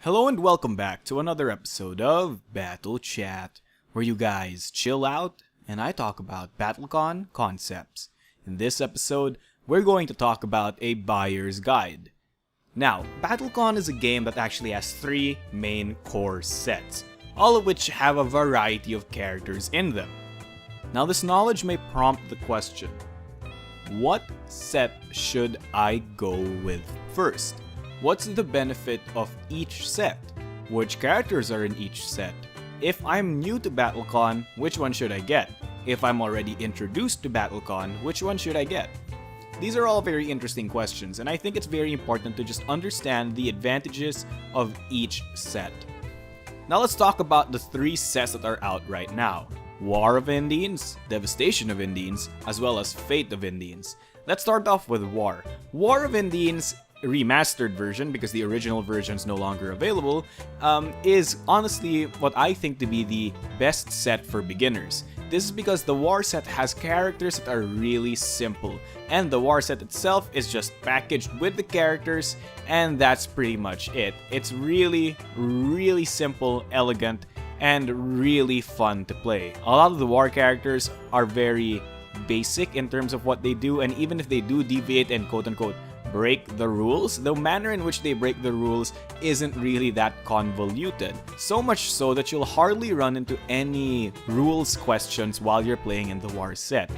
Hello and welcome back to another episode of BattleCHAT, where you guys chill out and I talk about BattleCon concepts. In this episode, we're going to talk about a buyer's guide. Now, BattleCon is a game that actually has three main core sets, all of which have a variety of characters in them. Now, this knowledge may prompt the question, what set should I go with first? What's the benefit of each set? Which characters are in each set? If I'm new to BattleCon, which one should I get? If I'm already introduced to BattleCon, which one should I get? These are all very interesting questions, and I think it's very important to just understand the advantages of each set. Now let's talk about the three sets that are out right now. War of Indians, Devastation of Indians, as well as Fate of Indians. Let's start off with War. War of Indians remastered version, because the original version is no longer available, is honestly what I think to be the best set for beginners. This is because the War set has characters that are really simple, and the War set itself is just packaged with the characters, and that's pretty much it. It's really simple, elegant, and really fun to play. A lot of the War characters are very basic in terms of what they do, and even if they do deviate and quote-unquote break the rules, the manner in which they break the rules isn't really that convoluted. So much so that you'll hardly run into any rules questions while you're playing in the War set.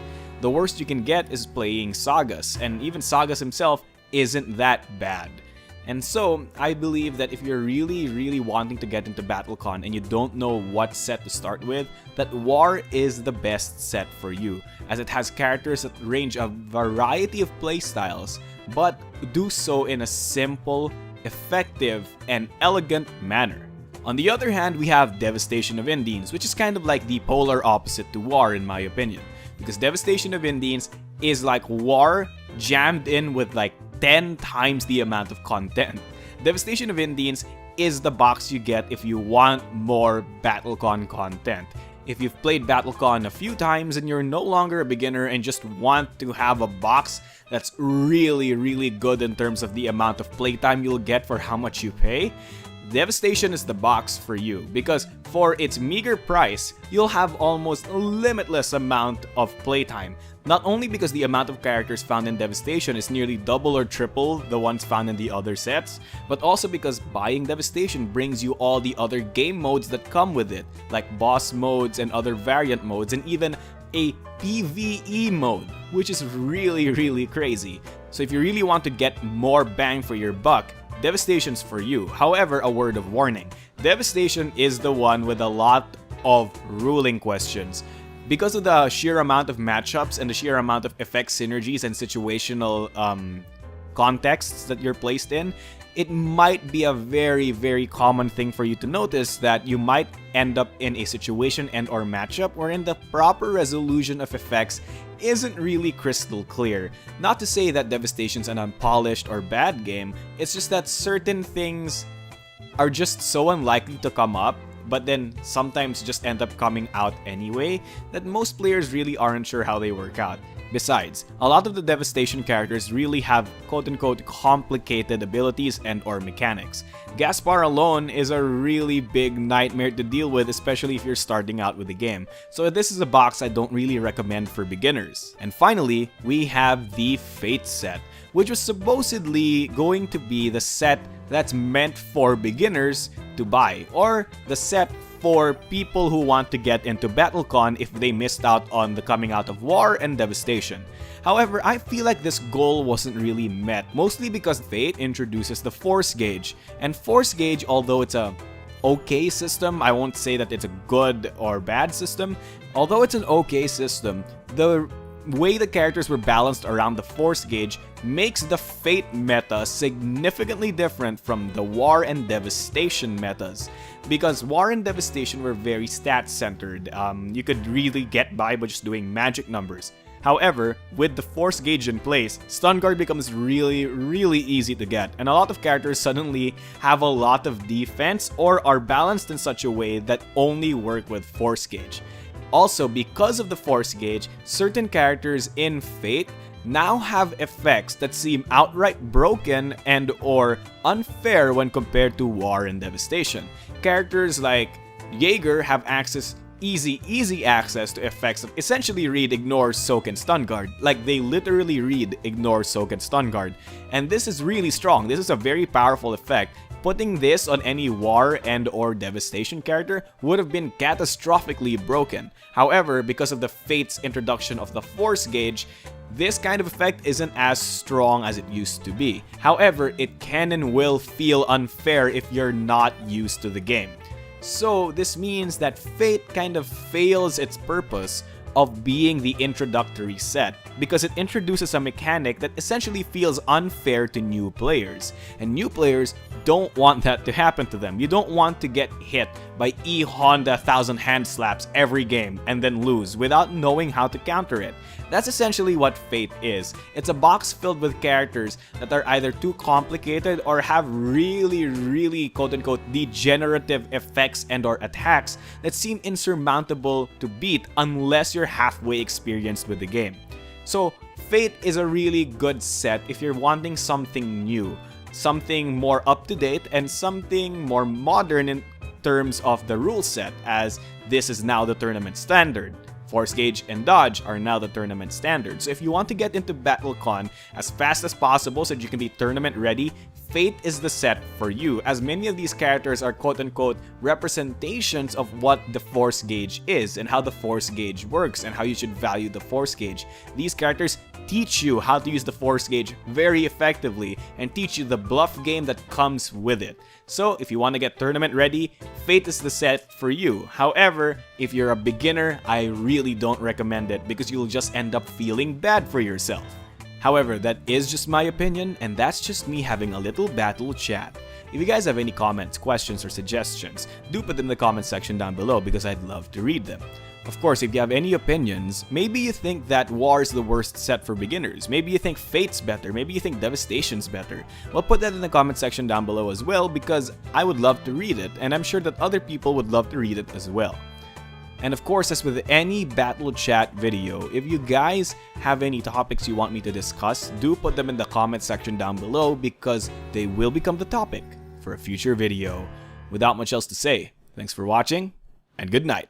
The worst you can get is playing Sagas, and even Sagas himself isn't that bad. And so, I believe that if you're really wanting to get into BattleCon and you don't know what set to start with, that War is the best set for you, as it has characters that range a variety of playstyles, but do so in a simple, effective, and elegant manner. On the other hand, we have Devastation of Indians, which is kind of like the polar opposite to War in my opinion, because Devastation of Indians is like War jammed in with like 10 times the amount of content. Devastation of Indians is the box you get if you want more BattleCon content. If you've played BattleCon a few times and you're no longer a beginner and just want to have a box that's really good in terms of the amount of playtime you'll get for how much you pay, Devastation is the box for you, because for its meager price, you'll have almost a limitless amount of playtime. Not only because the amount of characters found in Devastation is nearly double or triple the ones found in the other sets, but also because buying Devastation brings you all the other game modes that come with it, like boss modes and other variant modes, and even a PvE mode, which is really crazy. So if you really want to get more bang for your buck, Devastation's for you. However, a word of warning, Devastation is the one with a lot of ruling questions. Because of the sheer amount of matchups and the sheer amount of effect synergies and situational contexts that you're placed in, it might be a very common thing for you to notice that you might end up in a situation and or matchup wherein the proper resolution of effects isn't really crystal clear. Not to say that Devastation's an unpolished or bad game, it's just that certain things are just so unlikely to come up, but then sometimes just end up coming out anyway, that most players really aren't sure how they work out. Besides, a lot of the Devastation characters really have quote-unquote complicated abilities and or mechanics. Gaspar alone is a really big nightmare to deal with, especially if you're starting out with the game. So this is a box I don't really recommend for beginners. And finally, we have the Fate set, which was supposedly going to be the set that's meant for beginners to buy, or the set for people who want to get into BattleCon if they missed out on the coming out of War and Devastation. However, I feel like this goal wasn't really met, mostly because Fate introduces the Force Gauge. And Force Gauge, although it's a okay system, I won't say that it's a good or bad system, although it's an okay system, the way the characters were balanced around the Force Gauge makes the Fate meta significantly different from the War and Devastation metas. Because War and Devastation were very stat-centered, you could really get by just doing magic numbers. However, with the Force Gauge in place, Stun Guard becomes really easy to get, and a lot of characters suddenly have a lot of defense or are balanced in such a way that only work with Force Gauge. Also, because of the Force Gauge, certain characters in Fate now have effects that seem outright broken and or unfair when compared to War and Devastation. Characters like Jaeger have easy access to effects of essentially read, ignore, soak, and stun guard. Like, they literally read, ignore, soak, and stun guard. And this is really strong. This is a very powerful effect. Putting this on any War and or Devastation character would have been catastrophically broken. However, because of the Fate's introduction of the Force Gauge, this kind of effect isn't as strong as it used to be. However, it can and will feel unfair if you're not used to the game. So this means that Fate kind of fails its purpose of being the introductory set, because it introduces a mechanic that essentially feels unfair to new players. And new players don't want that to happen to them. You don't want to get hit by E-Honda 1000 hand slaps every game and then lose without knowing how to counter it. That's essentially what Fate is. It's a box filled with characters that are either too complicated or have really quote-unquote degenerative effects and or attacks that seem insurmountable to beat unless you're halfway experienced with the game. So Fate is a really good set if you're wanting something new, something more up-to-date, and something more modern in terms of the rule set, as this is now the tournament standard. Force Gauge and Dodge are now the tournament standard. So if you want to get into BattleCon as fast as possible so that you can be tournament ready, Fate is the set for you, as many of these characters are quote-unquote representations of what the Force Gauge is and how the Force Gauge works and how you should value the Force Gauge. These characters teach you how to use the Force Gauge very effectively and teach you the bluff game that comes with it. So if you want to get tournament ready, Fate is the set for you. However, if you're a beginner, I really don't recommend it because you'll just end up feeling bad for yourself. However, that is just my opinion, and that's just me having a little battle chat. If you guys have any comments, questions, or suggestions, do put them in the comment section down below because I'd love to read them. Of course, if you have any opinions, maybe you think that War is the worst set for beginners, maybe you think Fate's better, maybe you think Devastation's better, well, put that in the comment section down below as well because I would love to read it, and I'm sure that other people would love to read it as well. And of course, as with any Battle Chat video, if you guys have any topics you want me to discuss, do put them in the comment section down below because they will become the topic for a future video. Without much else to say, thanks for watching, and good night.